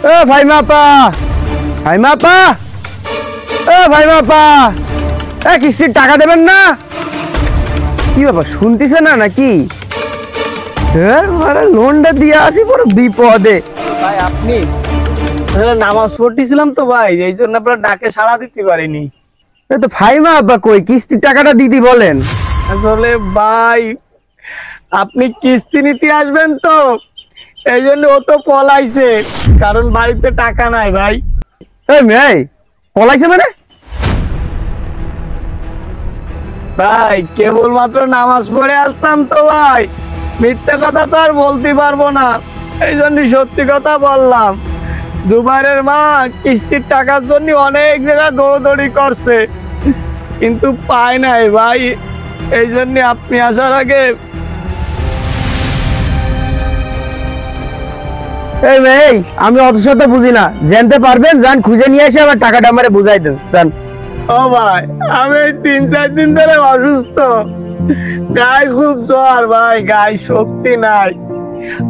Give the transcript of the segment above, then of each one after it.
এ ভাইমা আপা, ভাইমা আপা, এ ভাইমা আপা, এ কিস্তির টাকা দেবেন না? কি ব্যাপার, শুনতেছে না নাকি? লোনটা দিয়ে আসি পুরো বিপদে। ভাই আপনি নামাজ পড়তেছিলাম তো ভাই, এই জন্য আপনার ডাকে সাড়া দিতে পারিনি। তো ভাইমা আপা কই, কিস্তির টাকাটা দিদি বলেন। আসলে ভাই আপনি কিস্তি নিতে আসবেন তো, এই জন্য ও তো পলাইছে, কারণ বাড়িতে টাকা নাই ভাই। এই মেয়ে পলাইছে মানে? ভাই কেবলমাত্র নামাজ পড়ে আসতাম তো ভাই, মিথ্যা কথা তো আর বলতে পারবো না, এই জন্য সত্যি কথা বললাম। জুবাইরের মা কিস্তির টাকার জন্য অনেক জায়গায় দৌড়দৌড়ি করছে, কিন্তু পায় নাই ভাই, এই জন্য আপনি আসার আগে। এই মেয়ে আমি অত শত বুঝি না, জানতে পারবেন যান খুঁজে নিয়ে এসে আবার টাকাটা আমারে বুঝাই দেন যান। ও ভাই আমি এই 3-4 দিন ধরে অসুস্থ, গায়ে খুব জ্বর ভাই, গায়ে শক্তি নাই।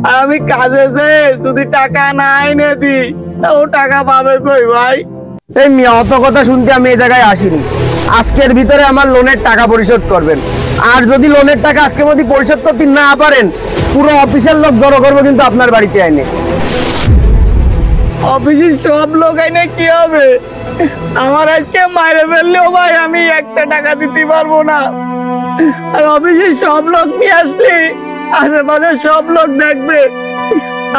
আর আমি কাজে যে যদি টাকা না এনে দিই ও টাকা পাবে কই ভাই? এই মিয়া অত কথা শুনতে আমি এই জায়গায় আসিনি। আজকের ভিতরে আমার লোনের টাকা পরিশোধ করবেন, আর যদি লোনের টাকা আজকের মধ্যে পরিশোধ করতে না পারেন পুরো অফিসের লোক জড়ো করবো কিন্তু আপনার বাড়িতে আইনে। অফিসের সব লোক আইনে কি হবে? আমার আজকে মাইরে ফেললেও ভাই আমি একটা টাকা দিতে পারবো না, আর অফিসের সব লোক নিয়ে আসলে আশেপাশে সব লোক দেখবে,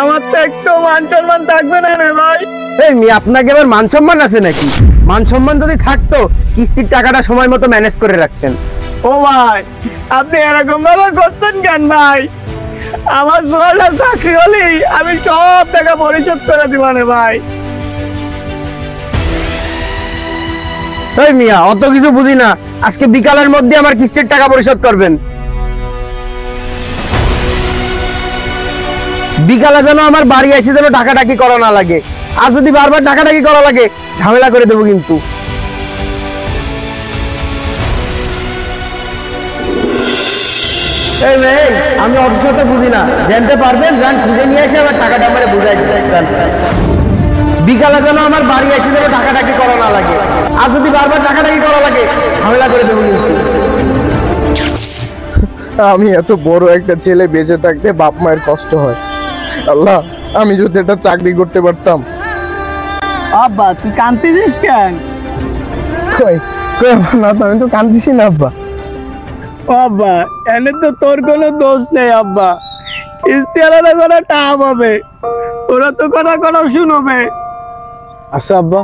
আমার তো একটু মান সম্মান থাকবে না রে ভাই। এই মিয়া আপনাকে এবার মান সম্মান আছে নাকি? মান সম্মান যদি থাকতো কিস্তির টাকাটা সময় মতো ম্যানেজ করে রাখতেন। ও ভাই আপনি এরকম ভাবে করছেন কেন ভাই? আমার সোয়ালটা চাকরি হলেই আমি সব টাকা পরিশোধ করে দিব না ভাই। এই মিয়া অত কিছু বুঝি না, আজকে বিকালের মধ্যে আমার কিস্তির টাকা পরিশোধ করবেন। বিকালে যেন আমার বাড়ি এসে যেন টাকাটাকি করা না লাগে, আর যদি বারবার টাকাটাকি করা লাগে ঝামেলা করে দেবো কিন্তু। এই মেয়ে আমি অত শত বুঝি না, জানতে পারবেন যান খুঁজে নিয়ে এসে আমার টাকাটা আমার বুঝাই দিতেন। বিকালে যেন আমার বাড়ি এসে যেন টাকাটাকি করা না লাগে, আর যদি বারবার টাকাটাকি করা লাগে ঝামেলা করে দেবো কিন্তু। আমি এত বড় একটা ছেলে বেঁচে থাকতে বাপ মায়ের কষ্ট হয়। আল্লাহ আমি যদি একটা চাকরি করতে পারতাম। আব্বা তুই কাঁদতেছিস কেন? কই কই না তো, আমি তো কাঁদতেছি না আব্বা। আব্বা এনে তো তোর কোনো দোষ নেই আব্বা, কিস্তি আলাদা করে টাকা পাবে, ওরা তো কথা কথা শুনবে। আচ্ছা আব্বা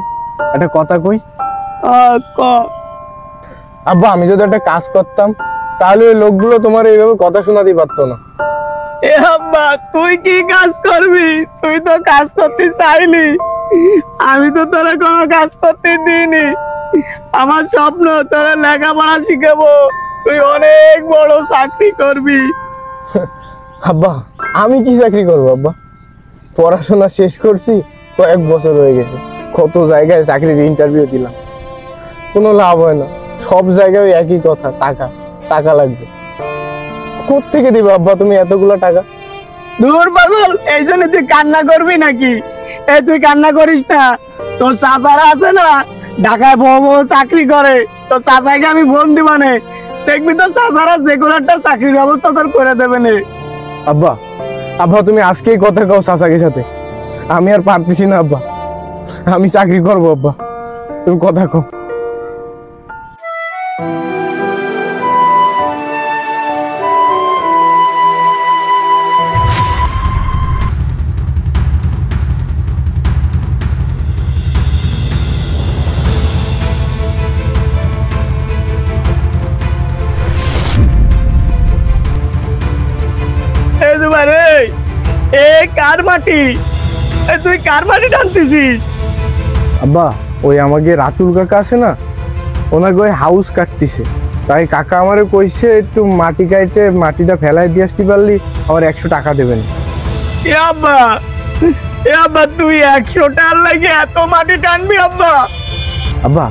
একটা কথা কই। ক। আব্বা আমি যদি একটা কাজ করতাম তাহলে ওই লোকগুলো তোমার এইভাবে কথা শোনাতে পারতো না। এ আব্বা তুই কি কাজ করবি? তুই তো কাজ করতে চাইলি, আমি তো তোরা কোনো কাজ করতে দিইনি। আমার স্বপ্ন তোরা লেখাপড়া শিখাবো, তুই অনেক বড় চাকরি করবি। আব্বা আমি কি চাকরি করবো আব্বা? পড়াশোনা শেষ করছি, কয়েক বছর হয়ে গেছে, কত জায়গায় চাকরির ইন্টারভিউ দিলাম, কোনো লাভ হয় না। সব জায়গায় একই কথা, টাকা টাকা লাগবে। কোত্থেকে দিবে আব্বা তুমি এতগুলো টাকা? দূর পাগল, এই জন্য তুই কান্না করবি নাকি? এই তুই কান্না করিস না, তোর চাচারা আছে না ঢাকায় বড় বড় চাকরি করে, তোর চাচাকে আমি ফোন দিবানে, দেখবি তোর চাচারা যে কোনো একটা চাকরির ব্যবস্থা তোর করে দেবে নে। আব্বা আব্বা তুমি আজকেই কথা কও চাচাকে সাথে, আমি আর পারতেছি না আব্বা, আমি চাকরি করবো আব্বা, তুমি কথা কও। কার মাটি? তুই কার মাটি টানতেছিস? আব্বা ওই আমাকে রাতুল কাকা আছে না, ওনাকে ওই হাউস কাটতেছে, তাই কাকা আমারে কইছে একটু মাটি কাটে মাটিটা ফেলাই দিয়ে আসতে পারলি আমার 100 টাকা দেবেন। আব্বা তুই 100 টাকার লাগে এত মাটি টানবি? আব্বা আব্বা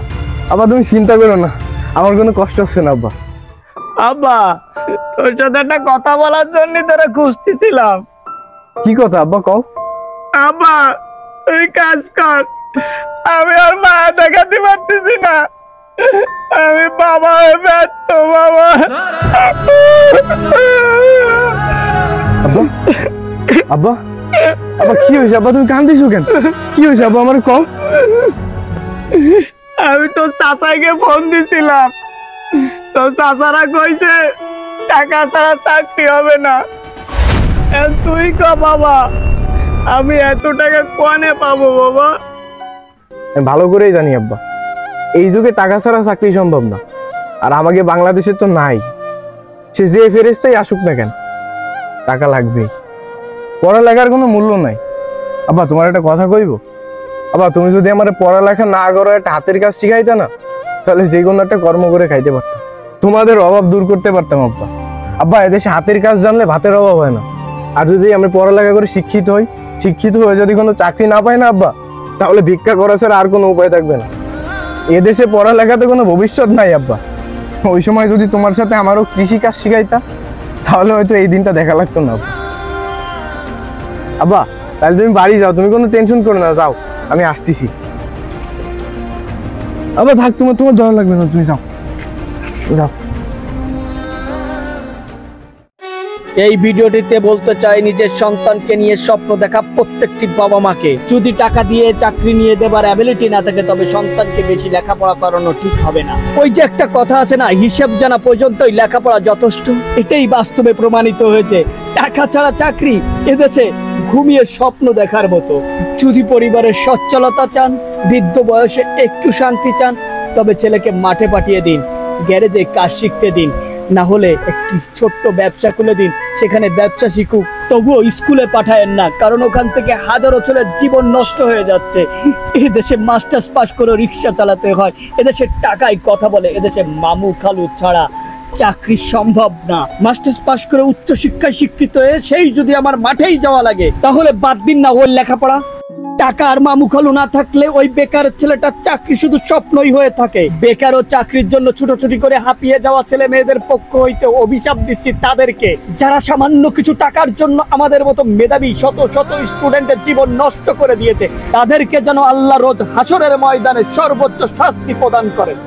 আব্বা তুমি চিন্তা করো না, আমার কোনো কষ্ট হচ্ছে না আব্বা। আব্বা তোর সাথে একটা কথা বলার জন্য তোরা খুঁজতেছিলাম। কি কথা আব্বা কও? আব্বা তুই কাজ কর, আমি আর মা দেখাতে পারতেছি না, আমি বাবা হয়ে ব্যর্থ বাবা। আব্বা আব্বা আব্বা কি হয়েছে আব্বা, তুমি কান্দিছো কেন? কি হয়েছে আব্বা আমার কম? আমি তো চাচাইকে ফোন দিছিলাম, তো চাচারা কইছে টাকা ছাড়া চাকরি হবে না। আর তুই ক বাবা, আমি এত টাকা কোনে পাবো বাবা? আমি ভালো করেই জানি আব্বা, এই যুগে টাকা ছাড়া চাকরি সম্ভব না। আর আমাকে বাংলাদেশে তো নাই, সে যে ফেরেশতাই আসুক না কেন, টাকা লাগবেই। পড়ালেখার কোনো মূল্য নাই। আব্বা তোমার একটা কথা কইব, আব্বা তুমি যদি আমার পড়ালেখা না করো, একটা হাতের কাজ শিখাইতা না, তাহলে যে কোনো একটা কর্ম করে খাইতে পারতাম, তোমাদের অভাব দূর করতে পারতাম আব্বা। আব্বা এদেশে হাতের কাজ জানলে ভাতের অভাব হয় না। আর যদি আমি পড়ালেখা করে শিক্ষিত হই, শিক্ষিত হয়ে যদি কোনো চাকরি না পাই না আব্বা, তাহলে ভিক্ষা করা ছাড়া আর কোনো উপায় থাকবে না। এদেশে পড়ালেখাতে কোনো ভবিষ্যৎ নাই আব্বা। ওই সময় যদি তোমার সাথে আমারও কৃষি কাজ শিখাইতা, তাহলে হয়তো এই দিনটা দেখা লাগতো না আব্বা। আব্বা তাহলে তুমি বাড়ি যাও, তুমি কোনো টেনশন করো না, যাও আমি আসতেছি। আব্বা থাক, তোমার ধরা লাগবে না, তুমি যাও যাও। এই ভিডিওটিতে বলতে চাই, নিজের সন্তানকে নিয়ে স্বপ্ন দেখা প্রত্যেকটি বাবা মাকে যদি টাকা দিয়ে চাকরি নিয়ে দেবার অ্যাবিলিটি না থাকে, তবে সন্তানকে বেশি লেখাপড়া করানো ঠিক হবে না। ওই যে একটা কথা আছে না, হিসেব জানা পর্যন্তই লেখাপড়া যথেষ্ট। এটাই বাস্তবে প্রমাণিত হয়েছে। টাকা ছাড়া চাকরি এদেশে ঘুমিয়ে স্বপ্ন দেখার মতো। যদি পরিবারের সচ্ছলতা চান, বৃদ্ধ বয়সে একটু শান্তি চান, তবে ছেলেকে মাঠে পাঠিয়ে দিন, গ্যারেজে কাজ শিখতে দিন, না হলে একটি ছোট্ট ব্যবসা খুলে দিন, সেখানে ব্যবসা শিখুক। তবুও স্কুলে পাঠায়েন না, কারণ ওখান থেকে হাজারো ছেলের জীবন নষ্ট হয়ে যাচ্ছে। এদেশে মাস্টার্স পাস করে রিক্সা চালাতে হয়, এদেশে টাকায় কথা বলে, এদেশে মামু খালু ছাড়া চাকরি সম্ভব না। মাস্টার্স পাস করে উচ্চ শিক্ষায় শিক্ষিত হয়ে সেই যদি আমার মাঠেই যাওয়া লাগে, তাহলে বাদ দিন না ওই লেখাপড়া। টাকা আর মামু খালু না থাকলে ওই বেকার ছেলেটার চাকরি শুধু স্বপ্নই হয়ে থাকে। বেকার ও চাকরির জন্য ছুটোছুটি করে হাঁপিয়ে যাওয়া ছেলে মেয়েদের পক্ষ হইতে অভিশাপ দিচ্ছি তাদেরকে, যারা সামান্য কিছু টাকার জন্য আমাদের মতো মেধাবী শত শত স্টুডেন্টের জীবন নষ্ট করে দিয়েছে। তাদেরকে যেন আল্লাহ রোজ হাসরের ময়দানে সর্বোচ্চ শাস্তি প্রদান করেন।